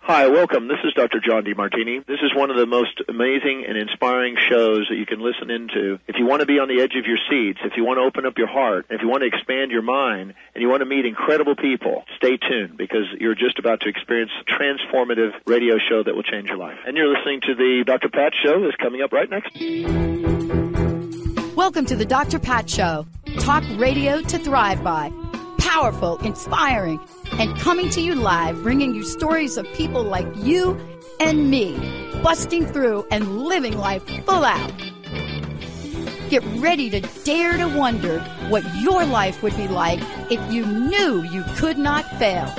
Hi, welcome. This is Dr. John DeMartini. This is one of the most amazing and inspiring shows that you can listen into. If you want to be on the edge of your seats, if you want to open up your heart, if you want to expand your mind, and you want to meet incredible people, stay tuned because you're just about to experience a transformative radio show that will change your life. And you're listening to the Dr. Pat Show that's coming up right next. Welcome to the Dr. Pat Show. Talk radio to thrive by. Powerful, inspiring, and coming to you live, bringing you stories of people like you and me, busting through and living life full out. Get ready to dare to wonder what your life would be like if you knew you could not fail.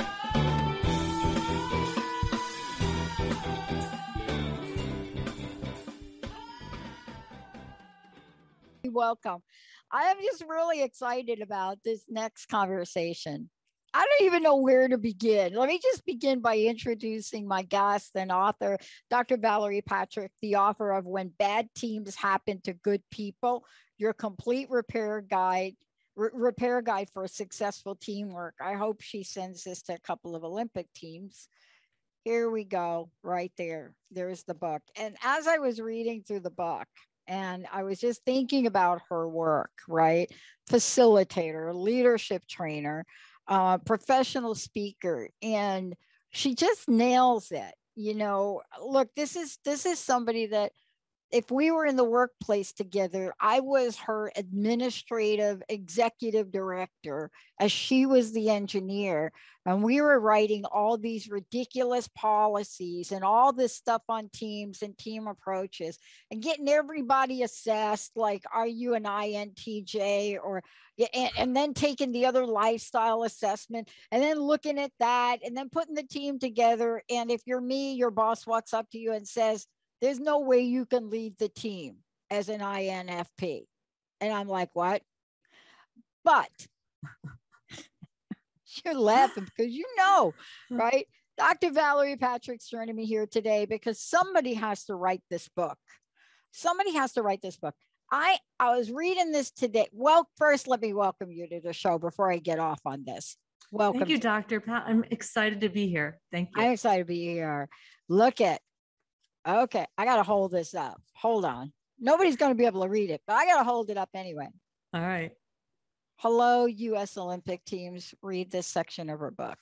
Welcome. I am just really excited about this next conversation. I don't even know where to begin. Let me just begin by introducing my guest and author, Dr. Valerie Patrick, the author of When Bad Teams Happen to Good People, your complete repair guide for successful teamwork. I hope she sends this to a couple of Olympic teams. Here we go, right there. There's the book. And as I was reading through the book, and I was just thinking about her work, right? Facilitator, leadership trainer, professional speaker, and she just nails it. You know, look, this is somebody that if we were in the workplace together, I was her administrative executive director as she was the engineer. And we were writing all these ridiculous policies and all this stuff on teams and team approaches and getting everybody assessed. Like, are you an INTJ and then taking the other lifestyle assessment and then looking at that and then putting the team together. And if you're me, your boss walks up to you and says, there's no way you can lead the team as an INFP. And I'm like, what? But you're laughing because you know, right? Dr. Valerie Patrick's joining me here today because somebody has to write this book. Somebody has to write this book. I was reading this today. Well, first, let me welcome you to the show before I get off on this. Welcome. Thank you, Dr. Pat. I'm excited to be here. Thank you. I'm excited to be here. Look at. Okay, I got to hold this up. Hold on. Nobody's going to be able to read it, but I got to hold it up anyway. All right. Hello, U.S. Olympic teams. Read this section of her book,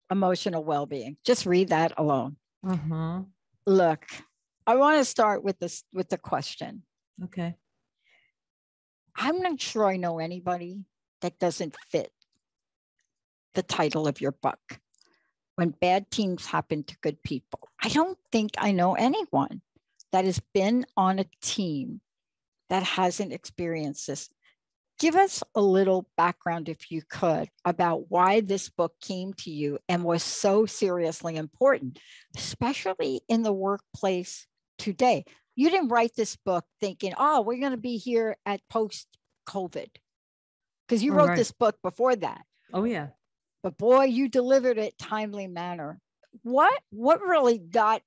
Emotional Well-Being. Just read that alone. Look, I want to start with the question. Okay. I'm not sure I know anybody that doesn't fit the title of your book. When Bad Teams Happen to Good People. I don't think I know anyone that has been on a team that hasn't experienced this. Give us a little background, if you could, about why this book came to you and was so seriously important, especially in the workplace today. You didn't write this book thinking, oh, we're going to be here at post-COVID, because you wrote this book before that. Oh, yeah. But boy, you delivered it timely manner. What really what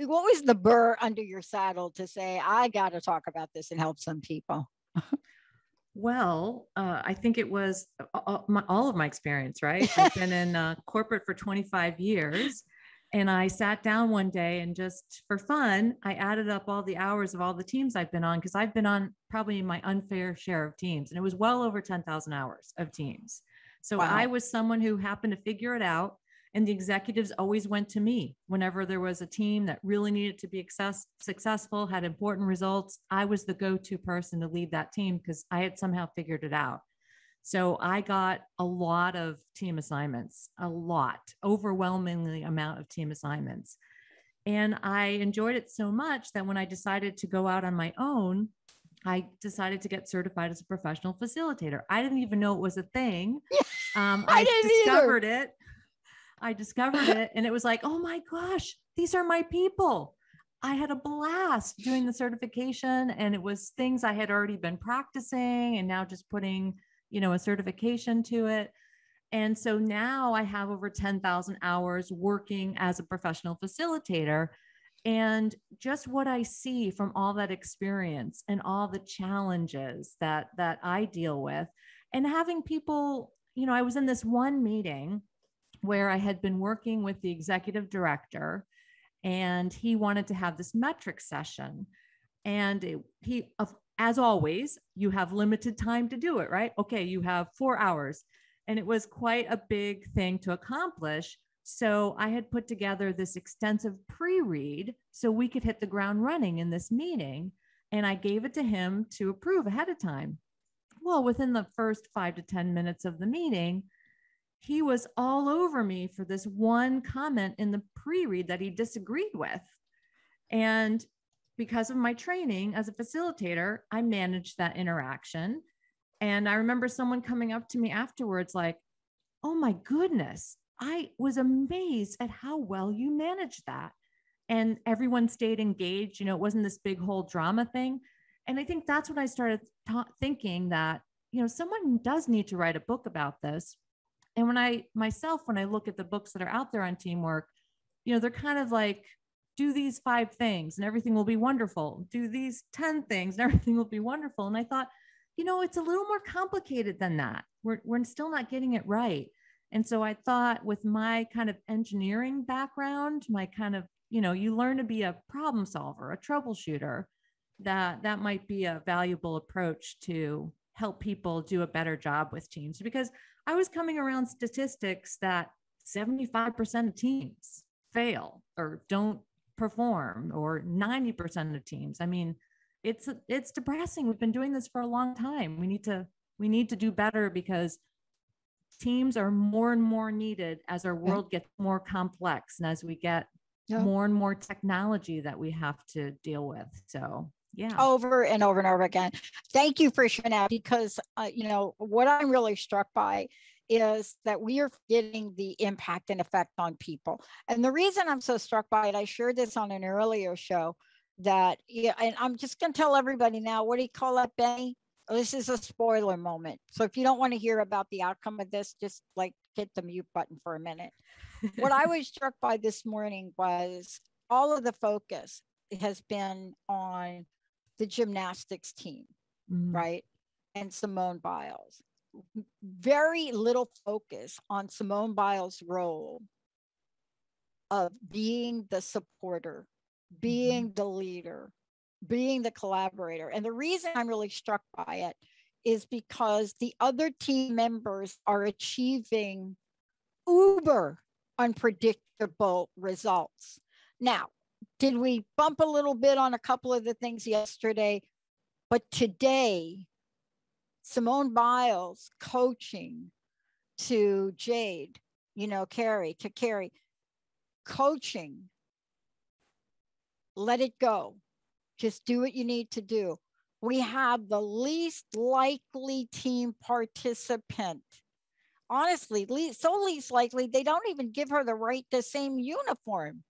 was the burr under your saddle to say, I got to talk about this and help some people? Well, I think it was all of my experience, right? I've been in corporate for 25 years. And I sat down one day and just for fun, I added up all the hours of all the teams I've been on, because I've been on probably my unfair share of teams. And it was well over 10,000 hours of teams. So wow. I was someone who happened to figure it out. And the executives always went to me whenever there was a team that really needed to be successful, had important results. I was the go-to person to lead that team because I had somehow figured it out. So I got a lot of team assignments, overwhelmingly amount of team assignments. And I enjoyed it so much that when I decided to go out on my own, I decided to get certified as a professional facilitator. I didn't even know it was a thing. I discovered it. I discovered it and it was like, oh my gosh, these are my people. I had a blast doing the certification, and it was things I had already been practicing and now just putting, a certification to it. And so now I have over 10,000 hours working as a professional facilitator. And just what I see from all that experience and all the challenges that I deal with, and having people, I was in this one meeting where I had been working with the executive director, and he wanted to have this metric session. And as always, you have limited time to do it, right? Okay, you have 4 hours. And it was quite a big thing to accomplish. So I had put together this extensive pre-read so we could hit the ground running in this meeting. And I gave it to him to approve ahead of time. Well, within the first 5 to 10 minutes of the meeting, he was all over me for this one comment in the pre-read that he disagreed with. And because of my training as a facilitator, I managed that interaction. And I remember someone coming up to me afterwards like, oh my goodness, I was amazed at how well you managed that. And everyone stayed engaged. It wasn't this big whole drama thing. And I think that's when I started thinking that, someone does need to write a book about this. And when I look at the books that are out there on teamwork, they're kind of like, do these 5 things and everything will be wonderful. Do these 10 things and everything will be wonderful. And I thought, it's a little more complicated than that. We're still not getting it right. And so I thought with my kind of engineering background, my kind of, you learn to be a problem solver, a troubleshooter, that might be a valuable approach to help people do a better job with teams. Because I was coming around statistics that 75% of teams fail or don't perform, or 90% of teams. I mean, it's depressing. We've been doing this for a long time. We need to do better, because teams are more and more needed as our world gets more complex and as we get more and more technology that we have to deal with. So yeah, over and over and over again. Thank you for sharing that, because what I'm really struck by is that we are getting the impact and effect on people. And the reason I'm so struck by it, I shared this on an earlier show, that, and I'm just going to tell everybody now, what do you call that, Benny? This is a spoiler moment. So if you don't want to hear about the outcome of this, just like hit the mute button for a minute. What I was struck by this morning was all of the focus has been on the gymnastics team, right? And Simone Biles. Very little focus on Simone Biles' role of being the supporter, being the leader, being the collaborator. And the reason I'm really struck by it is because the other team members are achieving uber unpredictable results. Now, did we bump a little bit on a couple of the things yesterday? But today, Simone Biles coaching to Jade, Carrie, coaching, let it go. Just do what you need to do. We have the least likely team participant. Honestly, least likely, they don't even give her the same uniform.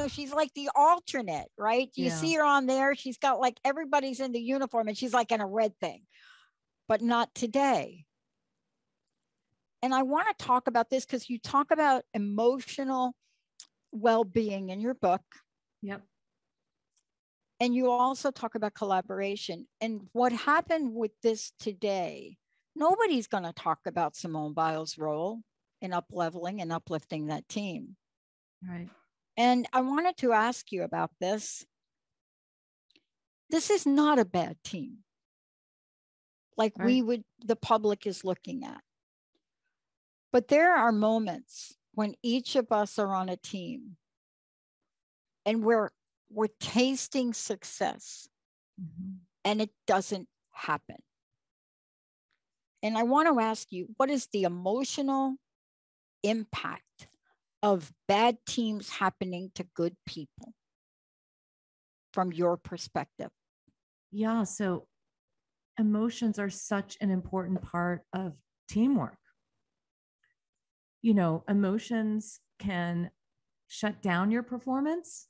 She's like the alternate, right? You see her on there. She's got like everybody's in the uniform and she's like in a red thing, but not today. And I want to talk about this because you talk about emotional well-being in your book. Yep. And you also talk about collaboration. And what happened with this today, nobody's going to talk about Simone Biles' role in up-leveling and uplifting that team. Right. And I wanted to ask you about this. This is not a bad team, like the public is looking at. But there are moments when each of us are on a team and we're tasting success and it doesn't happen. And I want to ask you, what is the emotional impact of bad teams happening to good people from your perspective? Yeah, so emotions are such an important part of teamwork. Emotions can shut down your performance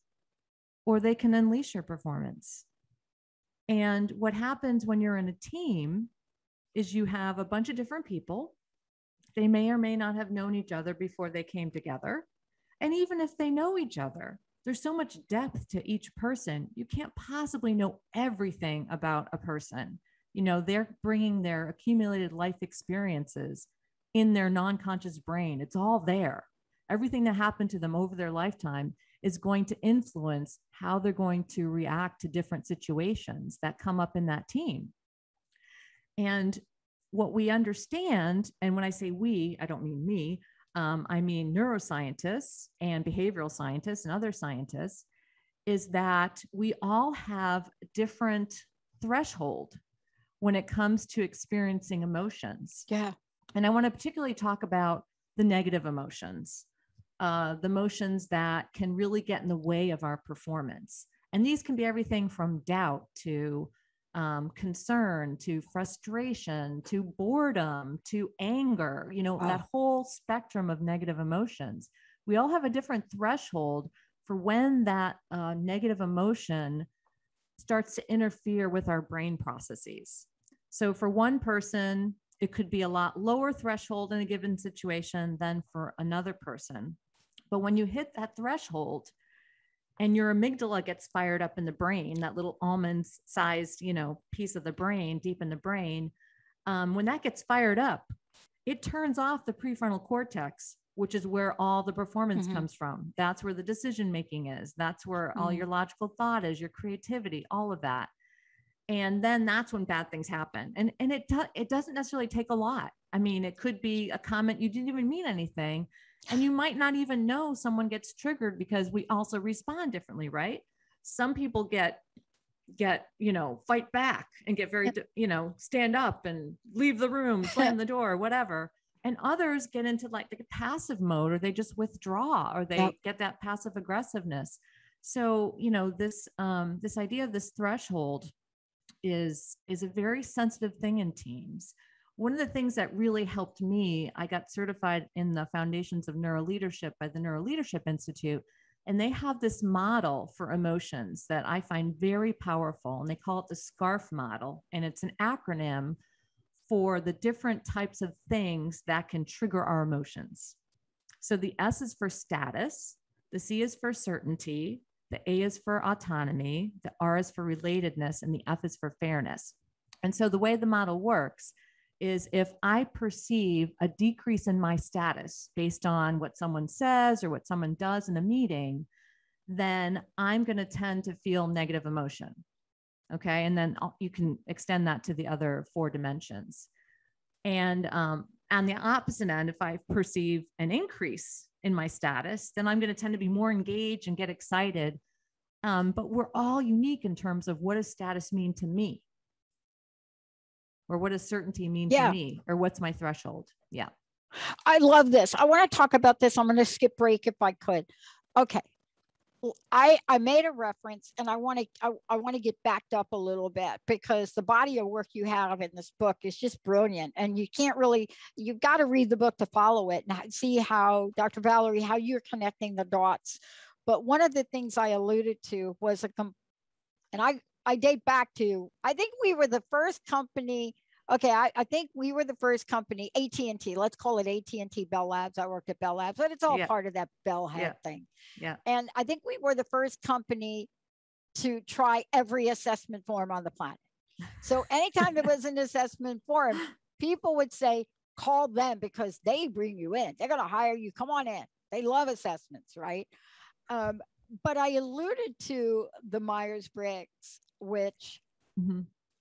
or they can unleash your performance. And what happens when you're in a team is you have a bunch of different people. They may or may not have known each other before they came together. And even if they know each other, there's so much depth to each person. You can't possibly know everything about a person. You know, they're bringing their accumulated life experiences in their non-conscious brain. It's all there. Everything that happened to them over their lifetime is going to influence how they're going to react to different situations that come up in that team. And what we understand, and when I say we, I don't mean me, I mean neuroscientists and behavioral scientists and other scientists, is that we all have different threshold when it comes to experiencing emotions. Yeah. And I want to particularly talk about the negative emotions, the emotions that can really get in the way of our performance. And these can be everything from doubt to concern, to frustration, to boredom, to anger, you know, that whole spectrum of negative emotions. We all have a different threshold for when that negative emotion starts to interfere with our brain processes. So for one person, it could be a lot lower threshold in a given situation than for another person. But when you hit that threshold and your amygdala gets fired up in the brain, that little almond-sized, you know, piece of the brain, deep in the brain, when that gets fired up, it turns off the prefrontal cortex, which is where all the performance comes from. That's where the decision-making is. That's where all your logical thought is, your creativity, all of that. And then that's when bad things happen. And it doesn't necessarily take a lot. I mean, it could be a comment you didn't even mean anything. And you might not even know someone gets triggered because we also respond differently, right? Some people get, you know, fight back and get very, you know, stand up and leave the room, slam the door, whatever. And others get into like the passive mode, or they just withdraw, or they get that passive aggressiveness. So, you know, this idea of this threshold is a very sensitive thing in teams. One of the things that really helped me, I got certified in the Foundations of Neuroleadership by the Neuroleadership Institute, and they have this model for emotions that I find very powerful, and they call it the SCARF model, and it's an acronym for the different types of things that can trigger our emotions. So the S is for status, the C is for certainty, the A is for autonomy, the R is for relatedness, and the F is for fairness. And so the way the model works is if I perceive a decrease in my status based on what someone says or what someone does in a meeting, then I'm going to tend to feel negative emotion. Okay. And then you can extend that to the other 4 dimensions. And on the opposite end, if I perceive an increase in my status, then I'm going to tend to be more engaged and get excited. But we're all unique in terms of what does status mean to me? Or what does certainty mean to me? Or what's my threshold? Yeah. I love this. I want to talk about this. I'm going to skip break if I could. Okay. I made a reference, and I want to get backed up a little bit, because the body of work you have in this book is just brilliant, and you've got to read the book to follow it and see how, Dr. Valerie, how you're connecting the dots. But one of the things I alluded to was and I date back to, I think we were the first company. Okay, I think we were the first company, AT&T, let's call it AT&T Bell Labs. I worked at Bell Labs, but it's all part of that Bell head thing. Yeah. And I think we were the first company to try every assessment form on the planet. So anytime there was an assessment form, people would say, call them because they bring you in. They're going to hire you. Come on in. They love assessments, right? But I alluded to the Myers-Briggs, which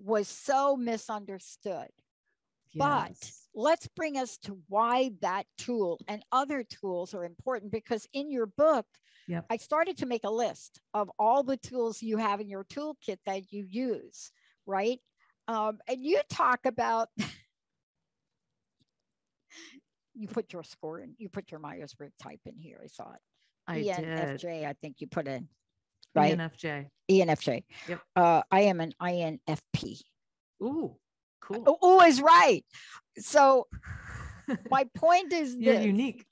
was so misunderstood. Yes. But let's bring us to why that tool and other tools are important, because in your book, I started to make a list of all the tools you have in your toolkit that you use, right? And you talk about, you put your score in, you put your Myers-Briggs type in here, I saw it. ENFJ, I think you put in. Right? ENFJ. Yep. I am an INFP. Ooh, cool. Oh, is right. So my point is you're unique.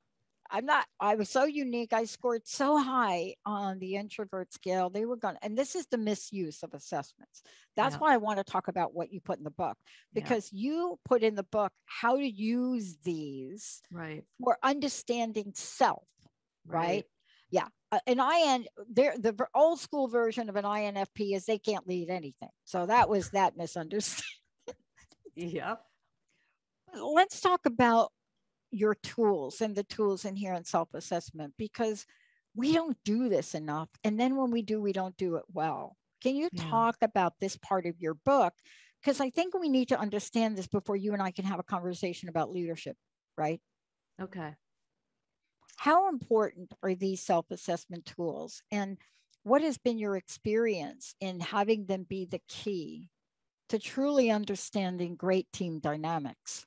I was so unique. I scored so high on the introvert scale. They were and this is the misuse of assessments. That's why I want to talk about what you put in the book, because you put in the book how to use these for understanding self, right? Yeah. an IN, the old school version of an INFP is they can't lead anything. So that was that misunderstanding. Yep. Let's talk about your tools and the tools inherent self-assessment, because we don't do this enough. And then when we do, we don't do it well. Can you talk about this part of your book? Because I think we need to understand this before you and I can have a conversation about leadership, right? Okay. How important are these self-assessment tools? And what has been your experience in having them be the key to truly understanding great team dynamics?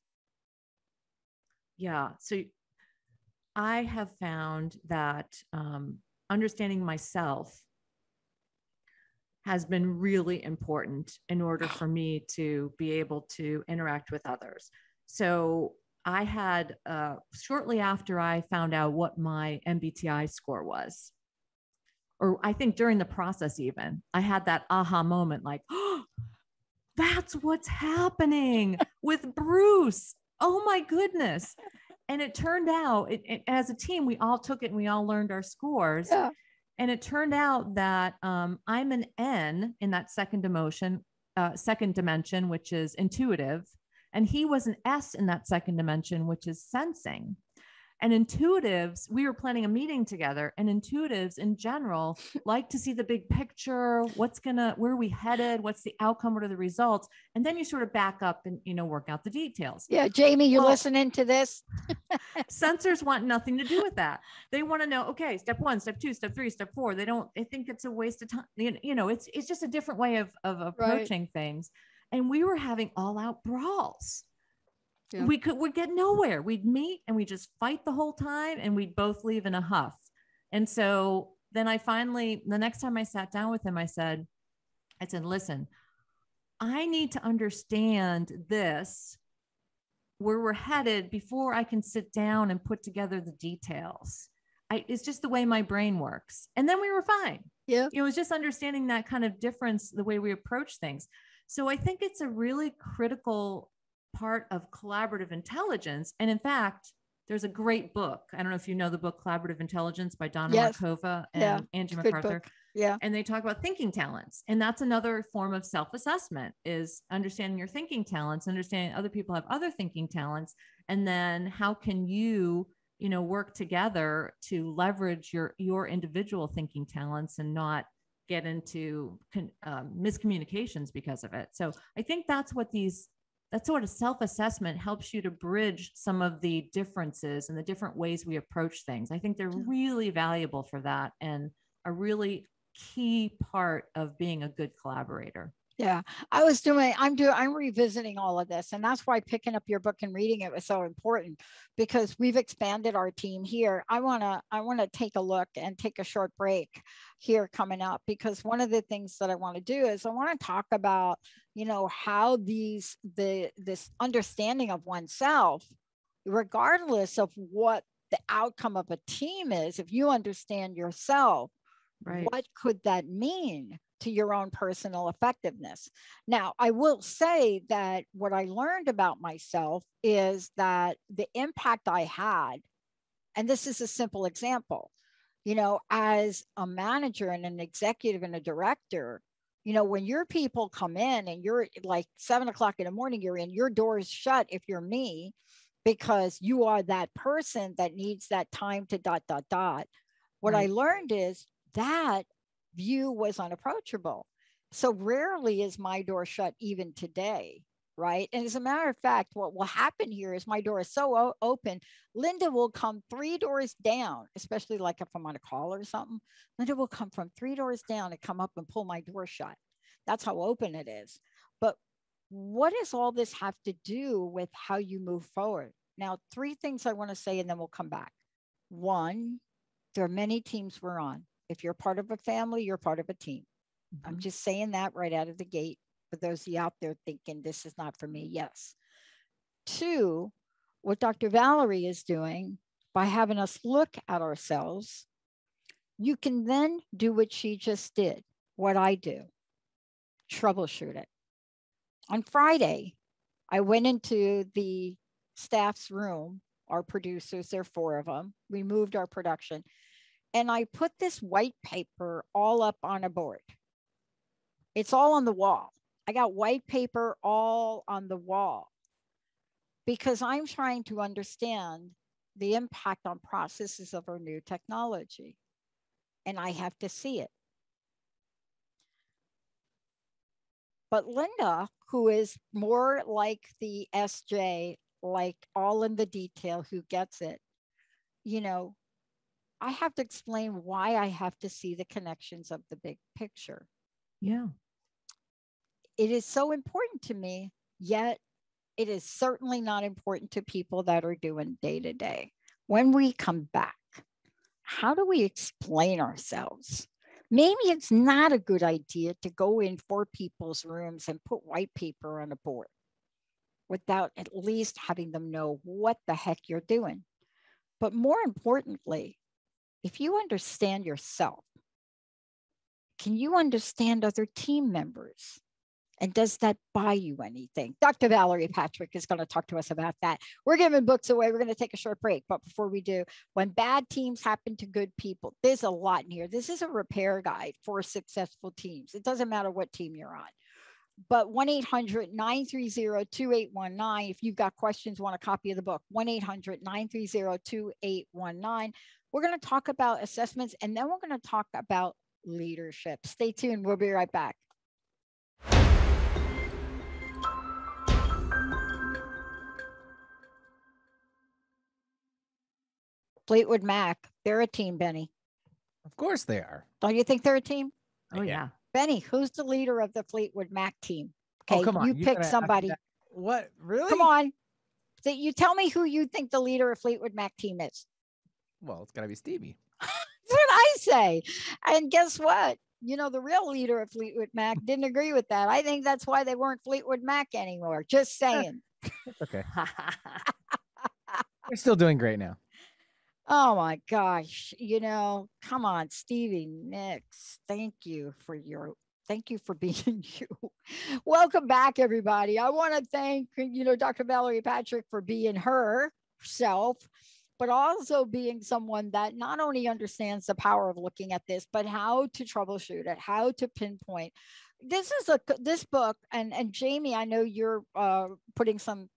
Yeah. So I have found that understanding myself has been really important in order for me to be able to interact with others. So I had, shortly after I found out what my MBTI score was, or I think during the process even, I had that aha moment like, oh, that's what's happening with Bruce. Oh my goodness. And it turned out, as a team, we all took it and we all learned our scores. Yeah. And it turned out that I'm an N in that second dimension, which is intuitive. And he was an S in that second dimension, which is sensing. And intuitives, we were planning a meeting together, and intuitives in general like to see the big picture, where are we headed? What's the outcome? What are the results? And then you sort of back up and, work out the details. Yeah. Jamie, you're listening to this. Sensors want nothing to do with that. They want to know, okay, step 1, step 2, step 3, step 4. They think it's a waste of time. It's just a different way of approaching things. And we were having all out brawls. Yeah. We'd get nowhere. We'd meet and we just fight the whole time, and we'd both leave in a huff. And so then the next time I sat down with him, I said, listen, I need to understand this, where we're headed, before I can sit down and put together the details. It's just the way my brain works. And then we were fine. Yeah. It was just understanding that kind of difference, the way we approach things. So I think it's a really critical part of collaborative intelligence. And in fact, there's a great book. I don't know if you know the book Collaborative Intelligence by Donna Markova and Angie MacArthur. Yeah. And they talk about thinking talents. And that's another form of self-assessment, is understanding your thinking talents, understanding other people have other thinking talents. And then how can you, work together to leverage your individual thinking talents and not get into miscommunications because of it. So I think that sort of self-assessment helps you to bridge some of the differences and the different ways we approach things. I think they're really valuable for that, and a really key part of being a good collaborator. Yeah, I'm revisiting all of this. And that's why picking up your book and reading it was so important, because we've expanded our team here. I want to take a look and take a short break here coming up, because one of the things that I want to do is I want to talk about, how this understanding of oneself, regardless of what the outcome of a team is, if you understand yourself, right, what could that mean to your own personal effectiveness? Now, I will say that what I learned about myself is that the impact I had, and this is a simple example, as a manager and an executive and a director, when your people come in and you're like 7:00 in the morning, you're in, your door is shut if you're me, because you are that person that needs that time to ... What I learned is that view was unapproachable. So rarely is my door shut even today, right? And as a matter of fact, what will happen here is my door is so open, Linda will come 3 doors down, especially like if I'm on a call or something. Linda will come from 3 doors down and come up and pull my door shut. That's how open it is. But what does all this have to do with how you move forward? Now, 3 things I want to say, and then we'll come back. 1, there are many teams we're on. If you're part of a family, you're part of a team. Mm-hmm. I'm just saying that right out of the gate for those of you out there thinking this is not for me. Yes. 2, what Dr. Valerie is doing by having us look at ourselves, you can then do what she just did, what I do, troubleshoot it. On Friday, I went into the staff's room, our producers, there are 4 of them. We moved our production. And I put this white paper all up on a board. It's all on the wall. I got white paper all on the wall because I'm trying to understand the impact on processes of our new technology. And I have to see it. But Linda, who is more like the SJ, like all in the detail, who gets it, you know, I have to explain why I have to see the connections of the big picture. Yeah. It is so important to me, yet it is certainly not important to people that are doing day to day. When we come back, how do we explain ourselves? Maybe it's not a good idea to go in 4 people's rooms and put white paper on a board without at least having them know what the heck you're doing. But more importantly, if you understand yourself, can you understand other team members? And does that buy you anything? Dr. Valerie Patrick is going to talk to us about that. We're giving books away. We're going to take a short break. But before we do, when bad teams happen to good people, there's a lot in here. This is a repair guide for successful teams. It doesn't matter what team you're on. But 1-800-930-2819. If you've got questions, want a copy of the book, 1-800-930-2819. We're going to talk about assessments, and then we're going to talk about leadership. Stay tuned. We'll be right back. Fleetwood Mac, they're a team, Benny. Of course they are. Don't you think they're a team? Oh, yeah. Benny, who's the leader of the Fleetwood Mac team? Okay, Oh, come on. you pick somebody. What? Really? Come on. So you tell me who you think the leader of Fleetwood Mac team is. Well, it's got to be Stevie. That's what I say. And guess what? You know, the real leader of Fleetwood Mac didn't agree with that. I think that's why they weren't Fleetwood Mac anymore. Just saying. Okay. They're still doing great now. Oh my gosh. You know, come on, Stevie Nicks. Thank you for being you. Welcome back, everybody. I want to thank, Dr. Valerie Patrick for being herself, but also being someone that not only understands the power of looking at this, but how to troubleshoot it, how to pinpoint. This book, and Jamie, I know you're putting some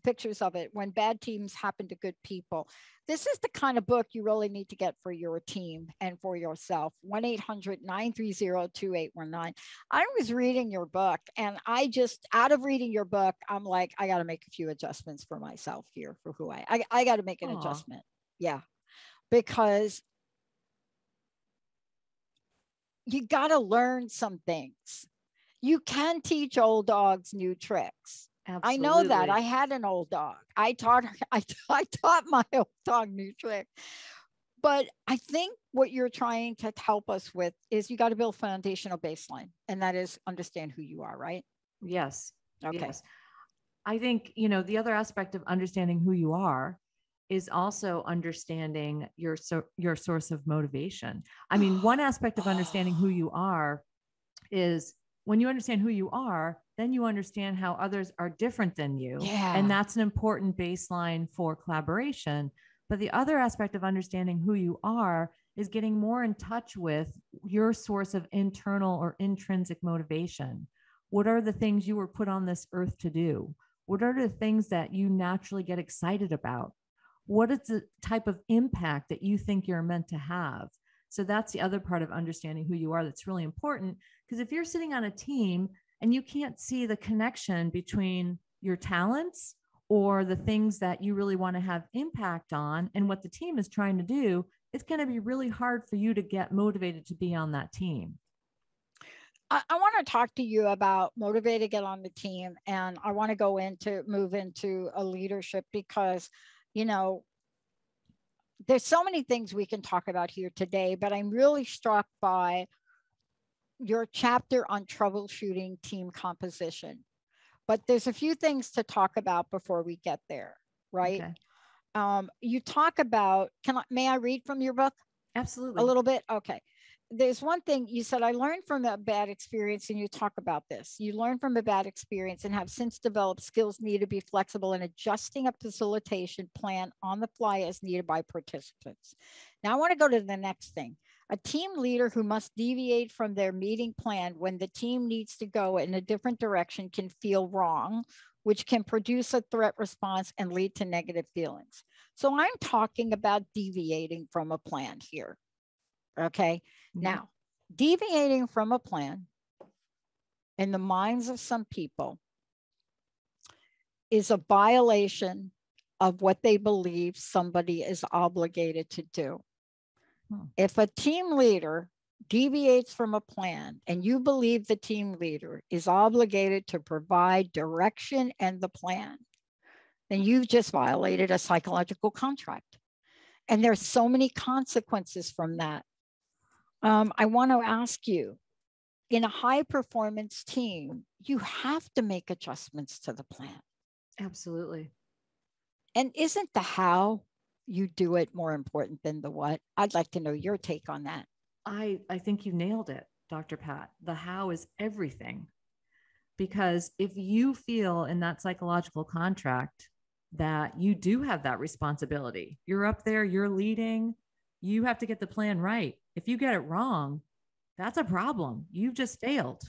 pictures of it, When Bad Teams Happen to Good People. This is the kind of book you really need to get for your team and for yourself. 1-800-930-2819. I was reading your book, and out of reading your book, I'm like, I got to make a few adjustments for myself here for who I got to make an adjustment. Yeah. Because you got to learn some things. You can teach old dogs new tricks. Absolutely. I know that. I had an old dog. I taught my old dog new trick. But I think what you're trying to help us with is you got to build foundational baseline, and that is understand who you are, right? Yes. Okay. Yes. I think, the other aspect of understanding who you are is also understanding your source of motivation. I mean, one aspect of understanding who you are is when you understand who you are, then you understand how others are different than you. Yeah. And that's an important baseline for collaboration. But the other aspect of understanding who you are is getting more in touch with your source of internal or intrinsic motivation. What are the things you were put on this earth to do? What are the things that you naturally get excited about? What is the type of impact that you think you're meant to have? So that's the other part of understanding who you are that's really important. Because if you're sitting on a team and you can't see the connection between your talents or the things that you really want to have impact on and what the team is trying to do, it's going to be really hard for you to get motivated to be on that team. I want to talk to you about motivated to get on the team. And I want to move into a leadership because, there's so many things we can talk about here today, but I'm really struck by your chapter on troubleshooting team composition. But there's a few things to talk about before we get there, right? Okay. You talk about, may I read from your book? Absolutely. A little bit? Okay. there's one thing you said, I learned from a bad experience, and you talk about this. You learn from a bad experience and have since developed skills needed to be flexible in adjusting a facilitation plan on the fly as needed by participants. Now I want to go to the next thing. A team leader who must deviate from their meeting plan when the team needs to go in a different direction can feel wrong, which can produce a threat response and lead to negative feelings. So I'm talking about deviating from a plan here. Okay. Now, deviating from a plan in the minds of some people is a violation of what they believe somebody is obligated to do. If a team leader deviates from a plan and you believe the team leader is obligated to provide direction and the plan, then you've just violated a psychological contract. And there's so many consequences from that. I want to ask you, in a high performance team, you have to make adjustments to the plan. Absolutely. And isn't the how you do it more important than the what? I'd like to know your take on that. I think you nailed it, Dr. Pat. The how is everything. Because if you feel in that psychological contract that you do have that responsibility, you're up there, you're leading, you have to get the plan right. If you get it wrong, that's a problem. You've just failed.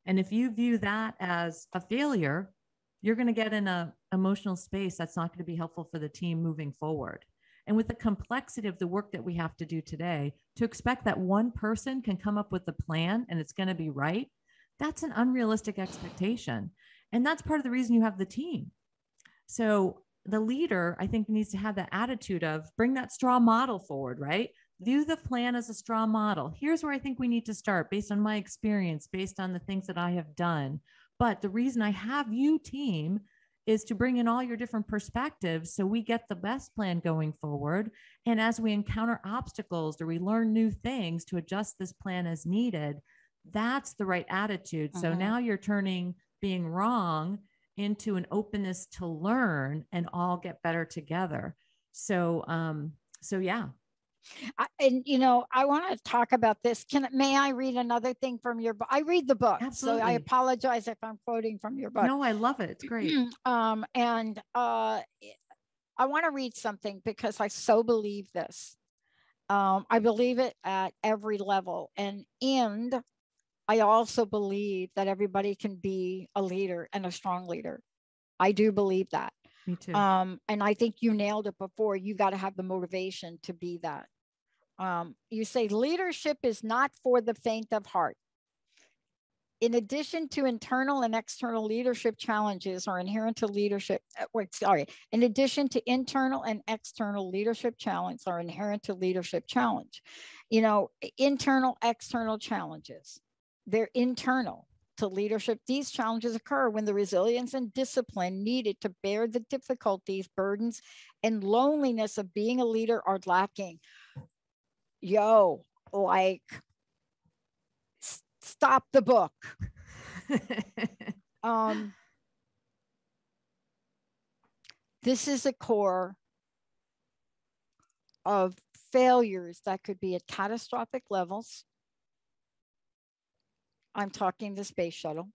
And if you view that as a failure, you're going to get in an emotional space that's not going to be helpful for the team moving forward. And with the complexity of the work that we have to do today, to expect that one person can come up with a plan and it's going to be right, that's an unrealistic expectation. And that's part of the reason you have the team. So the leader, I think, needs to have that attitude of bring that straw model forward, right? View the plan as a straw model. Here's where I think we need to start based on my experience, based on the things that I have done. But the reason I have you, team, is to bring in all your different perspectives so we get the best plan going forward. And as we encounter obstacles or we learn new things to adjust this plan as needed, that's the right attitude. So now you're turning being wrong into an openness to learn and all get better together. So yeah. And you know, I want to talk about this. May I read another thing from your book? I read the book. Absolutely. So I apologize if I'm quoting from your book. No, I love it. It's great. I want to read something because I so believe this. I believe it at every level. And I also believe that everybody can be a leader and a strong leader. I do believe that. Me too. And I think you nailed it before. You got to have the motivation to be that. You say leadership is not for the faint of heart. In addition to internal and external leadership challenges are inherent to leadership. In addition to internal and external leadership challenges are inherent to leadership challenge. You know, internal, external challenges. They're internal to leadership. These challenges occur when the resilience and discipline needed to bear the difficulties, burdens, and loneliness of being a leader are lacking. Stop the book. This is a core of failures that could be at catastrophic levels. I'm talking the space shuttle.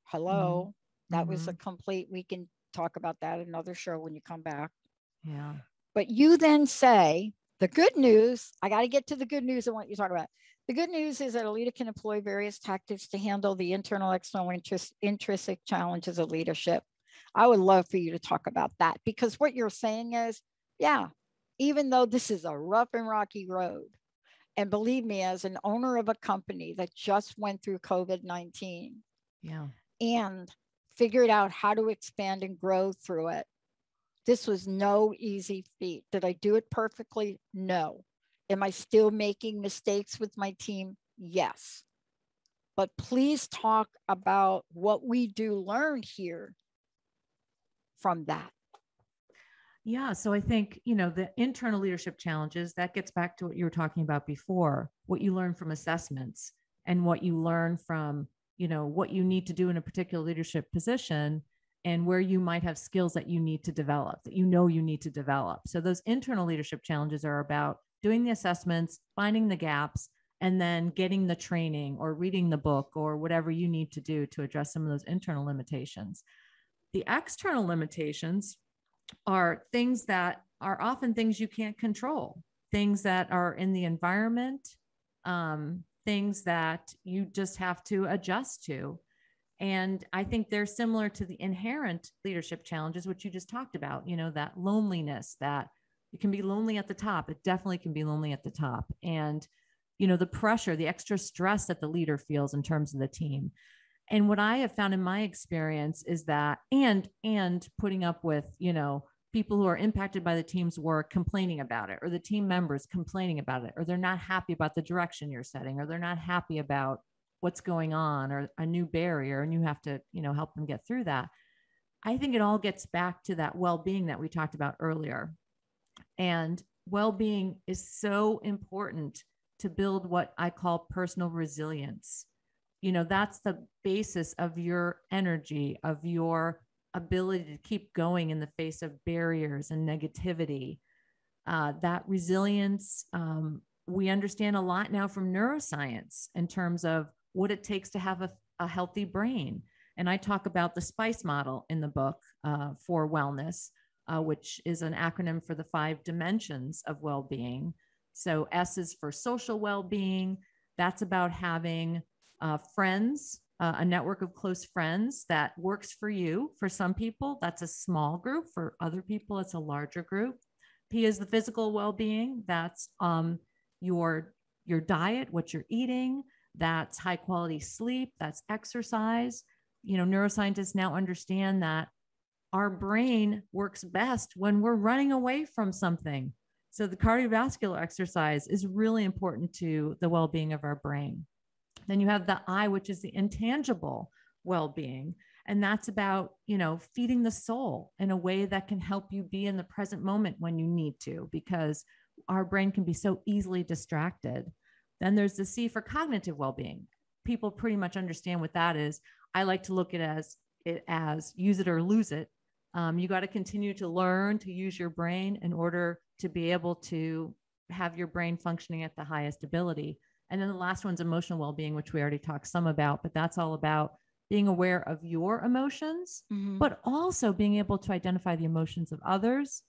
Hello. That was a complete, we can talk about that in another show when you come back. Yeah. But you then say, the good news, I got to get to the good news I want you to talk about. The good news is that a leader can employ various tactics to handle the internal, external, intrinsic challenges of leadership. I would love for you to talk about that, because what you're saying is, yeah, even though this is a rough and rocky road, and believe me, as an owner of a company that just went through COVID-19 and figured out how to expand and grow through it, this was no easy feat. Did I do it perfectly? No. Am I still making mistakes with my team? Yes. But please talk about what we do learn here from that. Yeah. So I think, you know, the internal leadership challenges, that gets back to what you were talking about before, what you learn from assessments and what you learn from, you know, what you need to do in a particular leadership position and where you might have skills that you need to develop, that you know you need to develop. So those internal leadership challenges are about doing the assessments, finding the gaps, and then getting the training or reading the book or whatever you need to do to address some of those internal limitations. The external limitations are things that are often things you can't control, things that are in the environment, things that you just have to adjust to. And I think they're similar to the inherent leadership challenges, which you just talked about, that loneliness, that it can be lonely at the top. It definitely can be lonely at the top. And, the pressure, the extra stress that the leader feels in terms of the team. And what I have found in my experience is that, and putting up with, people who are impacted by the team's work complaining about it, or the team members complaining about it, or they're not happy about the direction you're setting, or they're not happy about what's going on, or a new barrier, and you have to, help them get through that. I think it all gets back to that well-being that we talked about earlier. And well-being is so important to build what I call personal resilience. That's the basis of your energy, of your ability to keep going in the face of barriers and negativity. That resilience, we understand a lot now from neuroscience in terms of what it takes to have a healthy brain. And I talk about the SPICE model in the book for wellness, which is an acronym for the 5 dimensions of well-being. So S is for social well-being. That's about having friends, a network of close friends that works for you. For some people, that's a small group. For other people, it's a larger group. P is the physical well-being. That's your diet, what you're eating. That's high quality sleep. That's exercise. Neuroscientists now understand that our brain works best when we're running away from something. So the cardiovascular exercise is really important to the well-being of our brain. Then you have the I, which is the intangible well-being. And that's about, feeding the soul in a way that can help you be in the present moment when you need to, because our brain can be so easily distracted. Then there's the C for cognitive well-being. People pretty much understand what that is. I like to look at it as use it or lose it. You got to continue to learn to use your brain in order to be able to have your brain functioning at the highest ability. And then the last one's emotional well-being, which we already talked some about, but that's all about being aware of your emotions, but also being able to identify the emotions of others,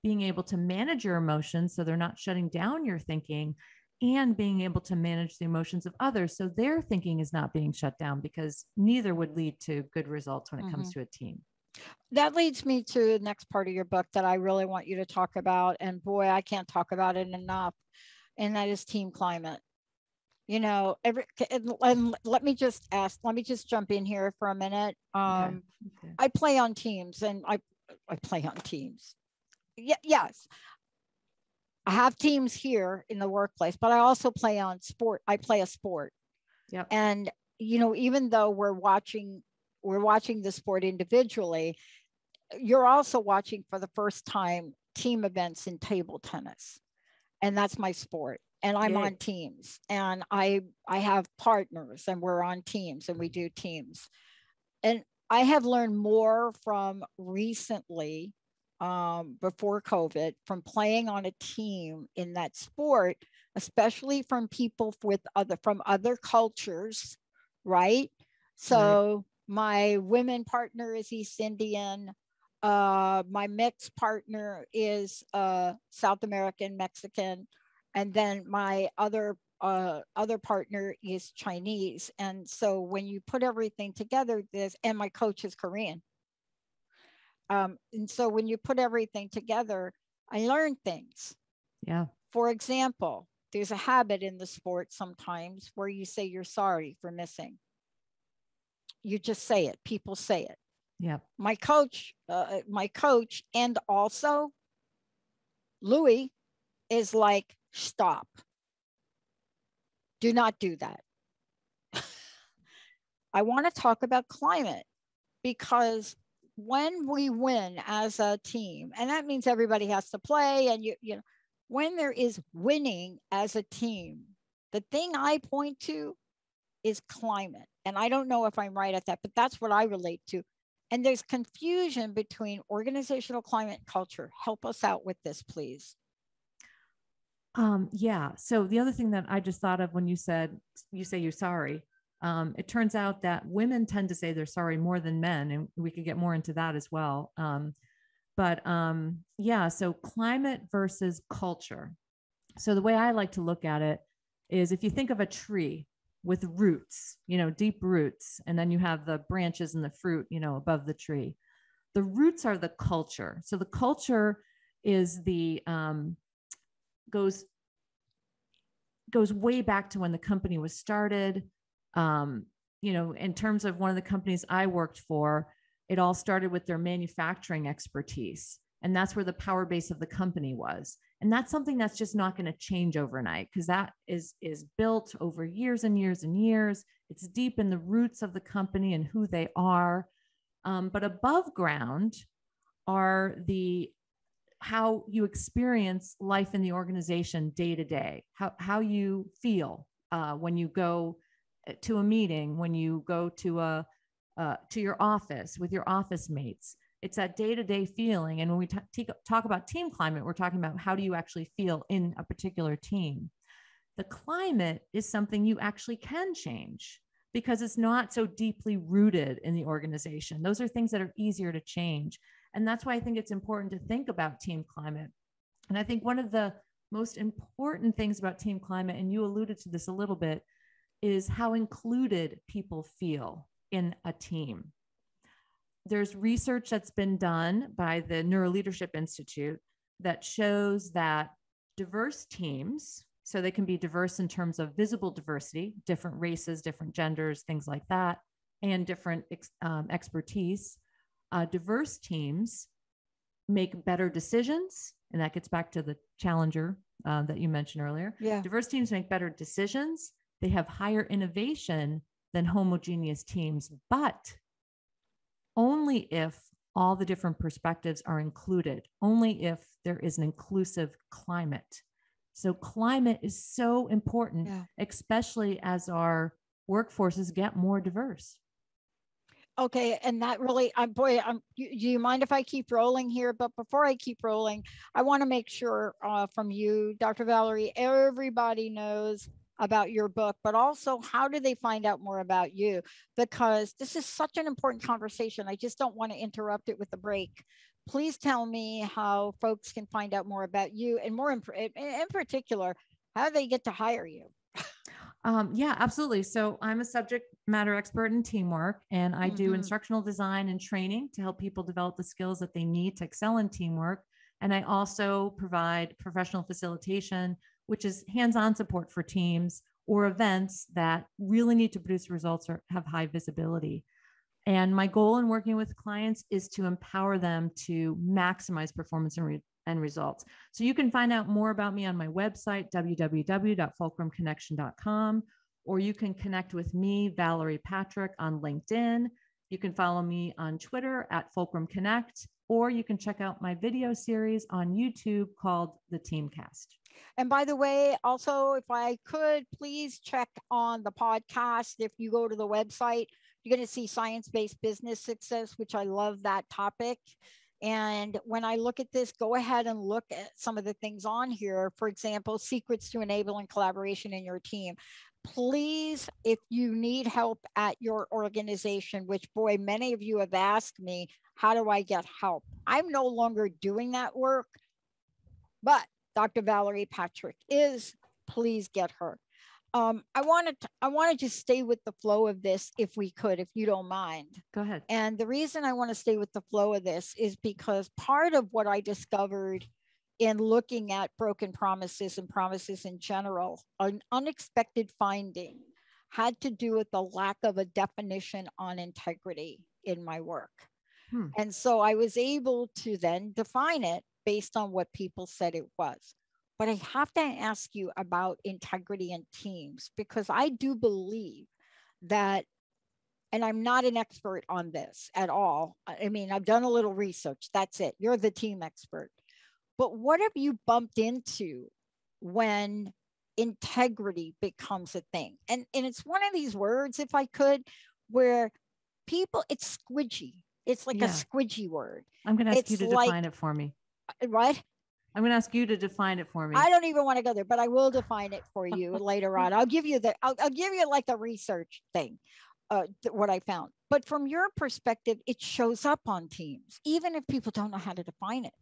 being able to manage your emotions so they're not shutting down your thinking, and being able to manage the emotions of others so their thinking is not being shut down, because neither would lead to good results when it comes to a team. That leads me to the next part of your book that I really want you to talk about. And boy, I can't talk about it enough. And that is team climate. And let me just jump in here for a minute. Okay. I play on teams, and I play on teams. Yes. I have teams here in the workplace, but I also play on sport. I play a sport. Yep. And, even though we're watching the sport individually, you're also watching for the first time team events in table tennis. And that's my sport. And I'm on teams, and I have partners, and we're on teams, and we do teams. And I have learned more from recently, before COVID, from playing on a team in that sport, especially from people from other cultures, right? So my women partner is East Indian. My mixed partner is South American, Mexican. And then my other partner is Chinese. And so when you put everything together, and my coach is Korean. And so when you put everything together, I learned things. Yeah. For example, there's a habit in the sport sometimes where you say you're sorry for missing. You just say it. People say it. Yeah. My coach, and also Louis is like, stop. Do not do that. I want to talk about climate, because when we win as a team, and that means everybody has to play, and when there is winning as a team, the thing I point to is climate. And I don't know if I'm right at that, but that's what I relate to. And there's confusion between organizational climate and culture. Help us out with this, please. Yeah. So the other thing that I just thought of when you say you're sorry, it turns out that women tend to say they're sorry more than men, and we could get more into that as well. Yeah, so climate versus culture. So the way I like to look at it is if you think of a tree with roots, deep roots, and then you have the branches and the fruit, above the tree. The roots are the culture. So the culture is goes way back to when the company was started. In terms of one of the companies I worked for, it all started with their manufacturing expertise. And that's where the power base of the company was. And that's something that's just not going to change overnight, because that is built over years and years and years. It's deep in the roots of the company and who they are. But above ground are how you experience life in the organization day to day, how you feel when you go to a meeting, when you go to your office with your office mates. It's that day-to-day feeling. And when we talk about team climate, we're talking about how do you actually feel in a particular team. The climate is something you actually can change because it's not so deeply rooted in the organization. Those are things that are easier to change. And that's why I think it's important to think about team climate. And I think one of the most important things about team climate, and you alluded to this a little bit, is how included people feel in a team. There's research that's been done by the Neuroleadership Institute that shows that diverse teams, so they can be diverse in terms of visible diversity, different races, different genders, things like that, and different expertise. Diverse teams make better decisions. And that gets back to the challenger that you mentioned earlier. Yeah. Diverse teams make better decisions. They have higher innovation than homogeneous teams, but only if all the different perspectives are included, only if there is an inclusive climate. So climate is so important, especially as our workforces get more diverse. Okay, and that really, do you mind if I keep rolling here? But before I keep rolling, I want to make sure from you, Dr. Valerie, everybody knows about your book, but also how do they find out more about you? Because this is such an important conversation. I just don't want to interrupt it with a break. Please tell me how folks can find out more about you, and more in particular, how do they get to hire you? Yeah, absolutely. So I'm a subject matter expert in teamwork, and I do instructional design and training to help people develop the skills that they need to excel in teamwork. And I also provide professional facilitation, which is hands-on support for teams or events that really need to produce results or have high visibility. And my goal in working with clients is to empower them to maximize performance and results. So you can find out more about me on my website, www.fulcrumconnection.com, or you can connect with me, Valerie Patrick, on LinkedIn. You can follow me on Twitter at Fulcrum Connect, or you can check out my video series on YouTube called The Teamcast. And by the way, also, if I could, please check on the podcast. If you go to the website, you're going to see science-based business success, which I love that topic. And when I look at this, go ahead and look at some of the things on here. For example, secrets to enabling collaboration in your team. Please, if you need help at your organization, which, boy, many of you have asked me, how do I get help? I'm no longer doing that work, but Dr. Valerie Patrick is. Please get her. I want to just stay with the flow of this, if we could, if you don't mind. Go ahead. And the reason I want to stay with the flow of this is because part of what I discovered in looking at broken promises and promises in general, an unexpected finding had to do with the lack of a definition on integrity in my work. And so I was able to then define it based on what people said it was. But I have to ask you about integrity in teams, because I do believe that, and I'm not an expert on this at all. I mean, I've done a little research. That's it. You're the team expert. But what have you bumped into when integrity becomes a thing? And it's one of these words, if I could, where people, it's squidgy. It's like a squidgy word. I'm going to ask you to define it for me. Right? I'm going to ask you to define it for me. I don't even want to go there, but I will define it for you later on. I'll give you I'll give you like the research thing, what I found. But from your perspective, it shows up on teams, even if people don't know how to define it.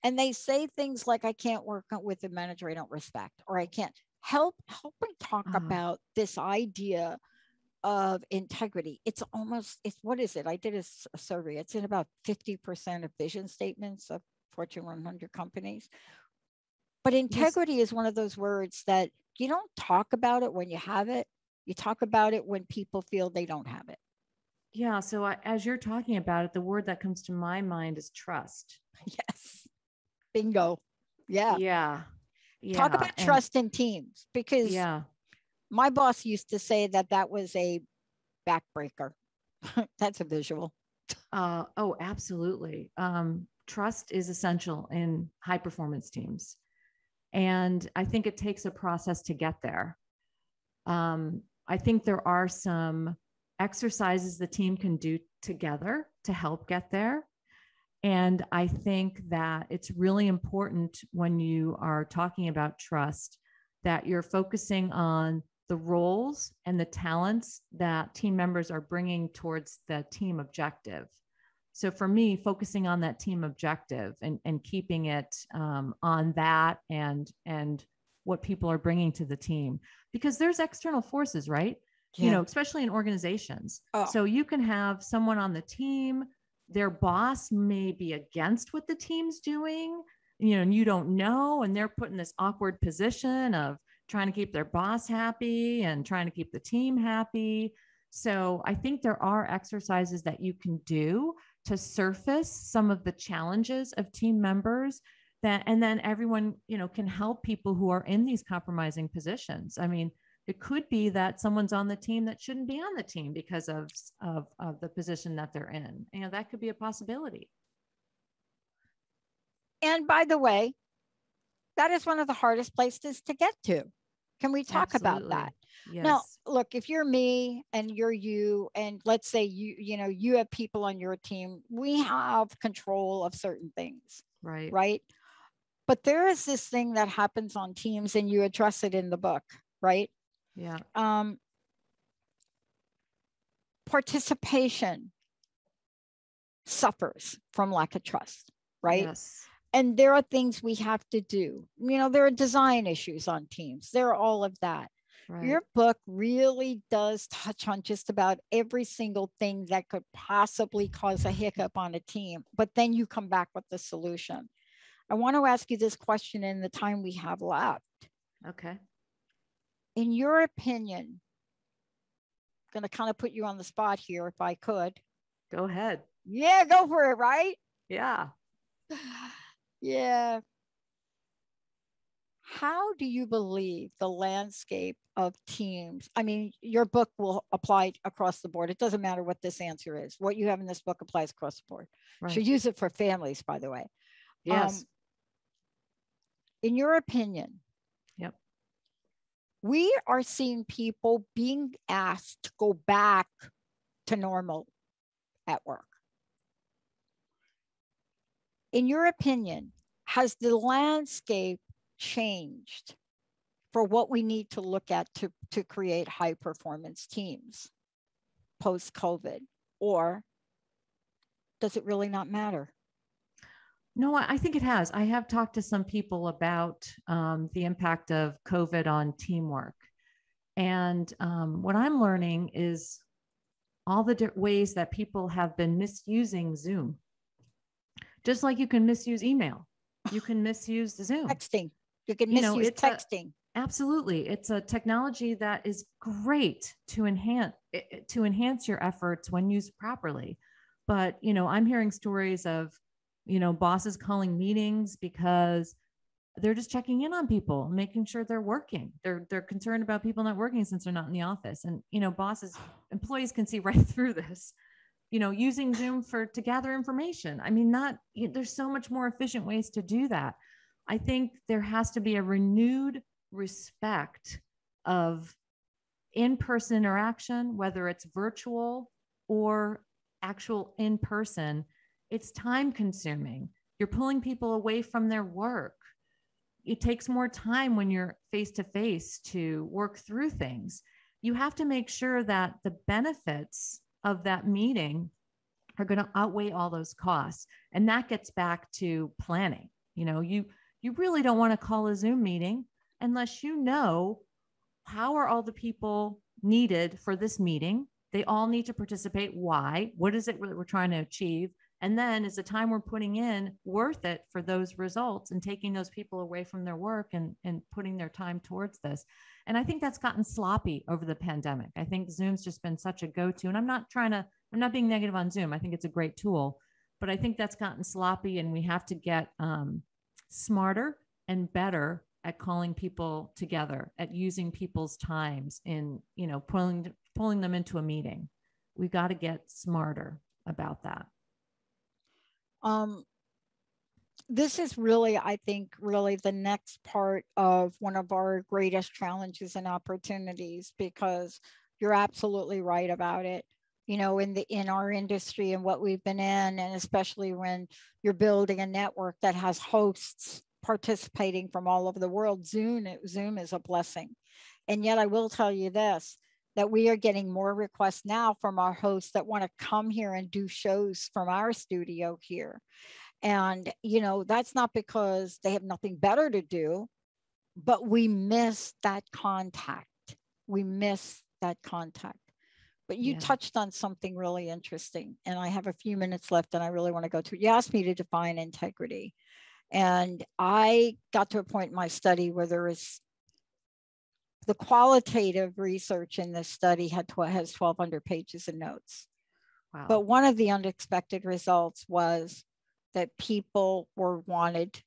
And they say things like, I can't work with a manager I don't respect, or I can't help me talk about this idea of integrity. It's what is it? I did a survey. It's in about 50% of vision statements of Fortune 100 companies. But integrity is one of those words that you don't talk about it when you have it. You talk about it when people feel they don't have it. Yeah. So as you're talking about it, the word that comes to my mind is trust. Yes. Bingo. Yeah. Yeah. Talk about trust in teams, because my boss used to say that was a backbreaker. That's a visual. Oh, absolutely. Trust is essential in high performance teams. And I think it takes a process to get there. I think there are some exercises the team can do together to help get there. And I think that it's really important when you are talking about trust that you're focusing on the roles and the talents that team members are bringing towards the team objective. So for me, focusing on that team objective and keeping it on that and what people are bringing to the team, because there's external forces, right? Yeah. You know, especially in organizations. Oh. So you can have someone on the team, their boss may be against what the team's doing, you know, and you don't know, and they're put in this awkward position of trying to keep their boss happy and trying to keep the team happy. So I think there are exercises that you can do to surface some of the challenges of team members and then everyone, you know, can help people who are in these compromising positions. I mean, it could be that someone's on the team that shouldn't be on the team because of the position that they're in. You know, that could be a possibility. And by the way, that is one of the hardest places to get to. Can we talk about that? Yes. Now, look, if you're me and you're you, and let's say you have people on your team, we have control of certain things, right? But there is this thing that happens on teams, and you address it in the book, right? Yeah. Participation suffers from lack of trust, right? Yes. And there are things we have to do. You know, there are design issues on teams. There are all of that. Right. Your book really does touch on just about every single thing that could possibly cause a hiccup on a team, but then you come back with the solution. I want to ask you this question in the time we have left. Okay. In your opinion, I'm going to kind of put you on the spot here if I could. Go ahead. Yeah, go for it, right? Yeah. Yeah. How do you believe the landscape of teams? I mean, your book will apply across the board. It doesn't matter what this answer is. What you have in this book applies across the board. Right. Should use it for families, by the way. Yes. In your opinion, yep, we are seeing people being asked to go back to normal at work. In your opinion, has the landscape changed for what we need to look at to create high performance teams post-COVID? Or does it really not matter? No, I think it has. I have talked to some people about the impact of COVID on teamwork. And what I'm learning is all the ways that people have been misusing Zoom. Just like you can misuse email, you can misuse Zoom. Texting. You can misuse texting. Absolutely. It's a technology that is great to enhance your efforts when used properly. But, you know, I'm hearing stories of, you know, bosses calling meetings because they're just checking in on people, making sure they're working. They're concerned about people not working since they're not in the office. And, you know, employees can see right through this, you know, using Zoom to gather information. I mean, there's so much more efficient ways to do that. I think there has to be a renewed respect of in-person interaction, whether it's virtual or actual in-person. It's time consuming. You're pulling people away from their work. It takes more time when you're face to face to work through things. You have to make sure that the benefits of that meeting are going to outweigh all those costs. And that gets back to planning. You really don't want to call a Zoom meeting unless you know how are all the people needed for this meeting. They all need to participate. Why? What is it that we're trying to achieve? And then is the time we're putting in worth it for those results and taking those people away from their work and putting their time towards this? And I think that's gotten sloppy over the pandemic. I think Zoom's just been such a go-to. And I'm not being negative on Zoom. I think it's a great tool, but I think that's gotten sloppy, and we have to get smarter and better at calling people together, at using people's times in, pulling them into a meeting. We've got to get smarter about that. This is really, I think, really the next part of one of our greatest challenges and opportunities, because you're absolutely right about it. In our industry and what we've been in, and especially when you're building a network that has hosts participating from all over the world, Zoom is a blessing. And yet I will tell you this, that we are getting more requests now from our hosts that want to come here and do shows from our studio here. And, that's not because they have nothing better to do, but we miss that contact. But you touched on something really interesting, and I have a few minutes left and I really want to go to it. You asked me to define integrity. And I got to a point in my study where there is the qualitative research in this study has 1,200 pages of notes. Wow. But one of the unexpected results was that people were wanted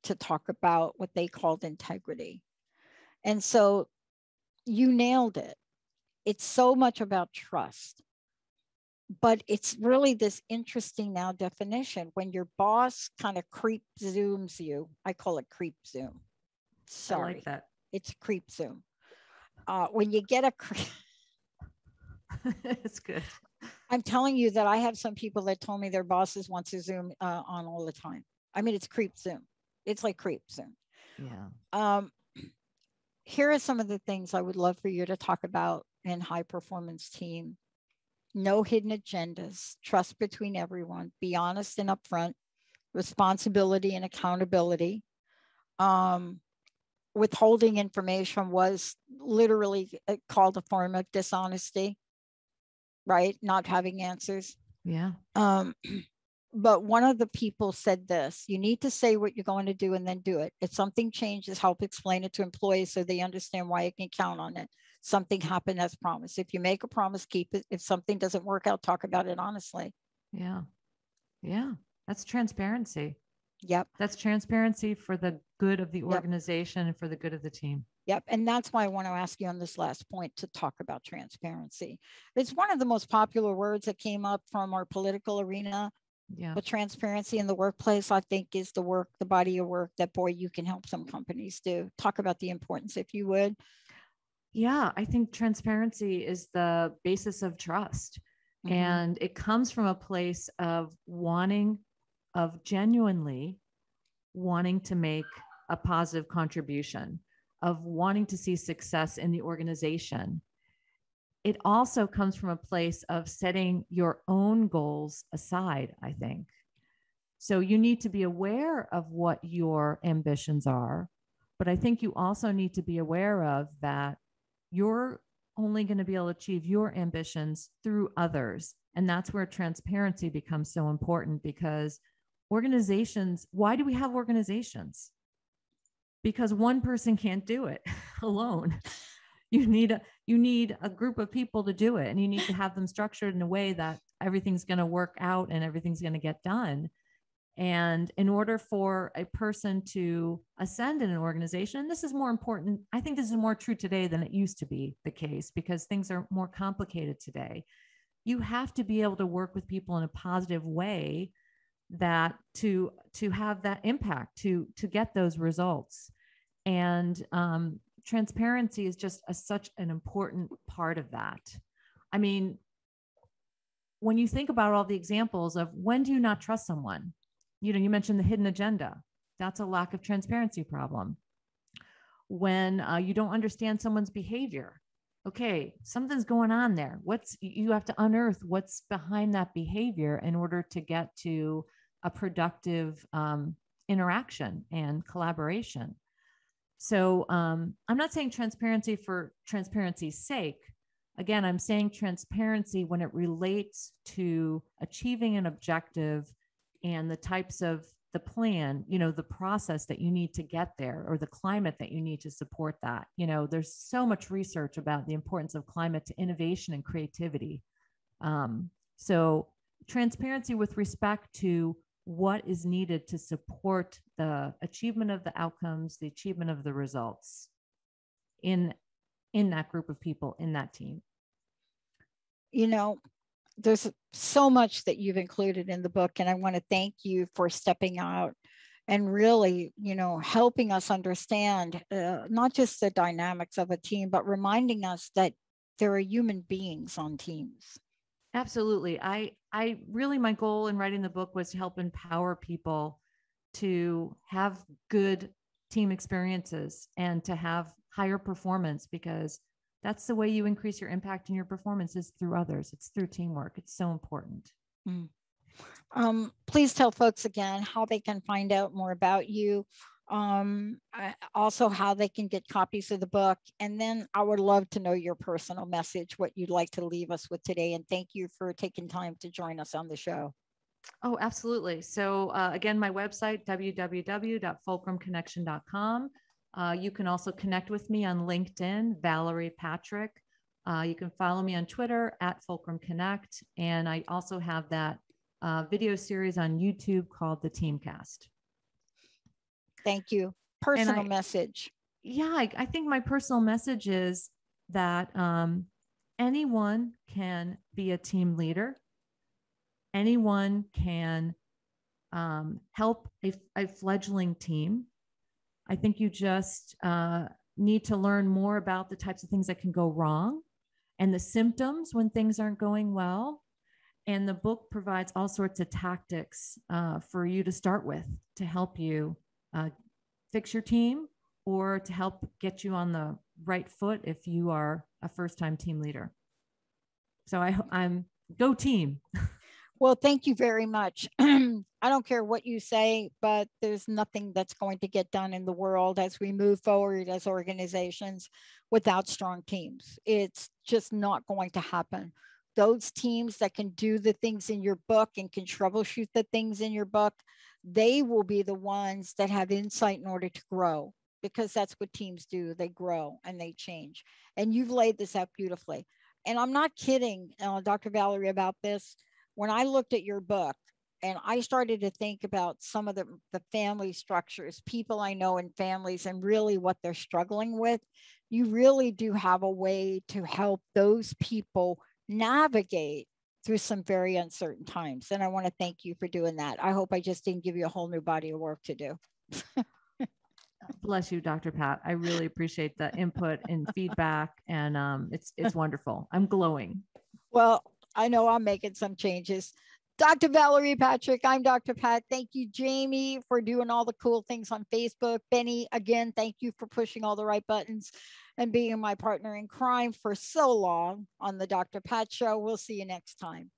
to talk about what they called integrity. And so you nailed it. It's so much about trust, but it's really this interesting now definition. When your boss kind of creep zooms you, I call it creep zoom. Sorry. I like that. It's creep zoom. When you get a it's good. I'm telling you that I have some people that told me their bosses want to Zoom on all the time. I mean, it's creep Zoom. It's like creep Zoom. Yeah. Here are some of the things I would love for you to talk about in high performance team. No hidden agendas, trust between everyone, be honest and upfront, responsibility and accountability. Withholding information was literally called a form of dishonesty, right? Not having answers. Yeah. But one of the people said this: you need to say what you're going to do and then do it. If something changes, help explain it to employees so they understand why you can count on it. Something happened as promised. If you make a promise, keep it. If something doesn't work out, talk about it honestly. Yeah. Yeah. That's transparency. Yep. That's transparency for the good of the organization and for the good of the team. Yep. And that's why I want to ask you on this last point to talk about transparency. It's one of the most popular words that came up from our political arena. Yeah. But transparency in the workplace, I think, is the body of work that, boy, you can help some companies do. Talk about the importance, if you would. Yeah, I think transparency is the basis of trust. Mm-hmm. And it comes from a place of genuinely wanting to make a positive contribution, of wanting to see success in the organization. It also comes from a place of setting your own goals aside, I think. So you need to be aware of what your ambitions are, but I think you also need to be aware of that you're only going to be able to achieve your ambitions through others. And that's where transparency becomes so important, because organizations, why do we have organizations? Because one person can't do it alone. You need a group of people to do it, and you need to have them structured in a way that everything's going to work out and everything's going to get done. And in order for a person to ascend in an organization, and this is more important, I think this is more true today than it used to be the case, because things are more complicated today. You have to be able to work with people in a positive way that to have that impact, to get those results. And transparency is just such an important part of that. I mean, when you think about all the examples of when do you not trust someone? you mentioned the hidden agenda. That's a lack of transparency problem. When you don't understand someone's behavior, okay, something's going on there. You have to unearth what's behind that behavior in order to get to a productive interaction and collaboration. So I'm not saying transparency for transparency's sake. Again, I'm saying transparency when it relates to achieving an objective and the types of the plan, the process that you need to get there, or the climate that you need to support that. There's so much research about the importance of climate to innovation and creativity. So transparency with respect to what is needed to support the achievement of the outcomes, the achievement of the results in that group of people, in that team. There's so much that you've included in the book, and I want to thank you for stepping out and really, helping us understand not just the dynamics of a team, but reminding us that there are human beings on teams. Absolutely. I really, my goal in writing the book was to help empower people to have good team experiences and to have higher performance, because that's the way you increase your impact and your performance, is through others. It's through teamwork. It's so important. Please tell folks again how they can find out more about you. Also how they can get copies of the book. And then I would love to know your personal message, what you'd like to leave us with today. And thank you for taking time to join us on the show. Oh, absolutely. So again, my website, www.fulcrumconnection.com. You can also connect with me on LinkedIn, Valerie Patrick. You can follow me on Twitter @FulcrumConnect. And I also have that video series on YouTube called The Teamcast. Thank you. Personal message. Yeah, I think my personal message is that anyone can be a team leader. Anyone can help a fledgling team. I think you just need to learn more about the types of things that can go wrong and the symptoms when things aren't going well. And the book provides all sorts of tactics for you to start with to help you fix your team, or to help get you on the right foot if you are a first-time team leader. So I'm go team. Well, thank you very much. I don't care what you say, but there's nothing that's going to get done in the world as we move forward as organizations without strong teams. It's just not going to happen. Those teams that can do the things in your book and can troubleshoot the things in your book, they will be the ones that have insight in order to grow, because that's what teams do. They grow and they change. And you've laid this out beautifully. And I'm not kidding, Dr. Valerie, about this. When I looked at your book and I started to think about some of the family structures, people I know in families, and really what they're struggling with, you really do have a way to help those people navigate through some very uncertain times. And I want to thank you for doing that. I hope I just didn't give you a whole new body of work to do. Bless you, Dr. Pat. I really appreciate the input and feedback, and it's wonderful. I'm glowing. Well, I know I'm making some changes. Dr. Valerie Patrick, I'm Dr. Pat. Thank you, Jamie, for doing all the cool things on Facebook. Benny, again, thank you for pushing all the right buttons and being my partner in crime for so long on the Dr. Pat Show. We'll see you next time.